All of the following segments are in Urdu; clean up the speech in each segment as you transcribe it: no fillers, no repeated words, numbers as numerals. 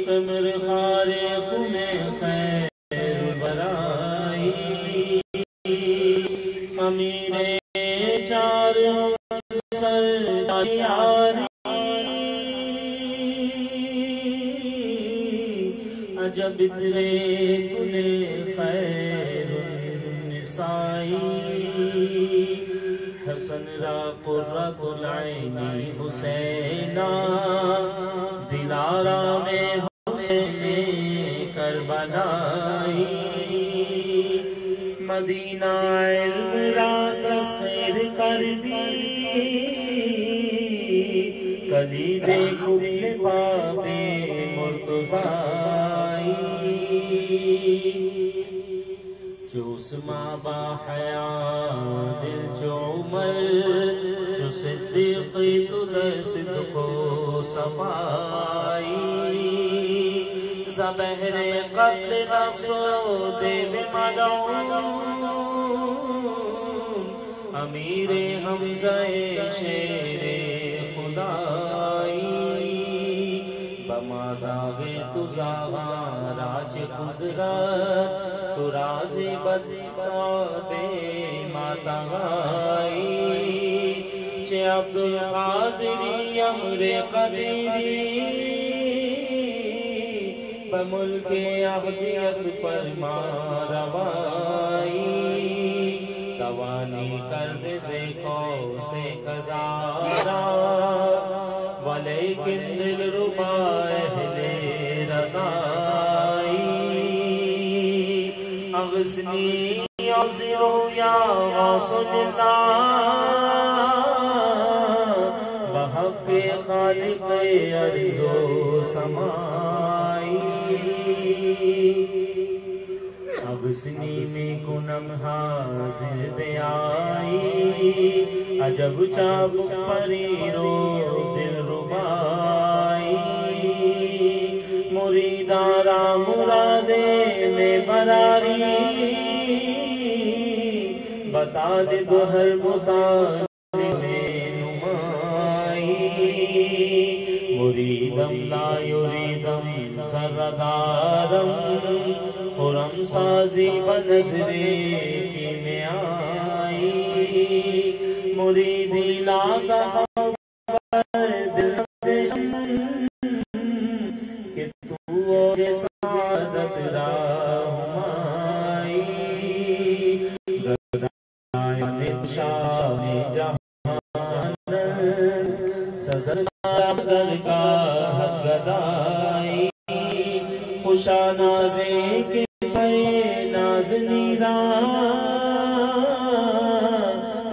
قمر خارق میں خیر برائی امیر چار سرداری عجب اترے کلے خیر النسائی حسن را قرۃ العین حسینہ دلارا میں حسین کربلائی مدینہ علم را تسخیر کر دی کلید کل باب مرتضائی جو اسما با حیا دل جو عمر جو صدیقی تو در صدق و صفائی زبہر قتل نفس و دیو ملعون امیر حمزہ شیر خدائی بمازاغ تو زاغا راج قدرت تو راز بدباب ماتغائی چے عبدالقادری امر قدیری بملک عبدیت فرما روائی توانی کرد سے کو سے قضارا ولیکن دل ربا اہل رضائی اغسنی عزیو یا غاص اللہ بحق خالق ارض و سمائی اغسنی میں کنم حاضر بیائی عجب چاپ پری رو دل ربائی مریدارا مرادے میں براری بتا دے بہر مطالب میں نمائی مریدم لا یریدم زردارم خرم سازی بنظرے کی میں آئی مریدی لا خبر دل کہ تو اوج سعادت راہمائی گدائن شاہ جہان سزر درگاہ گدائی خوشا نازے کے پے ناز نیزان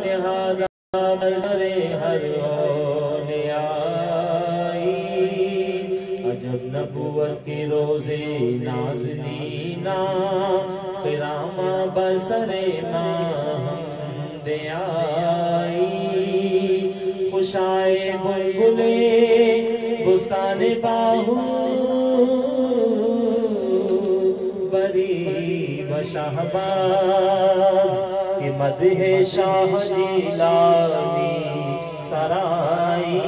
لہذا برسر ہر اولیائی عجب نبوت کے روزے نازنینا خرامہ برسر محمد آئی خوشائے بلبلے بستان باہو بری و شہباز کی مدح شاہ جیلانی سرائی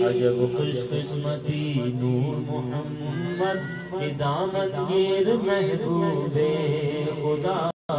عجب خوش قسمتی نور محمد کی دامت گیر محبوب خدا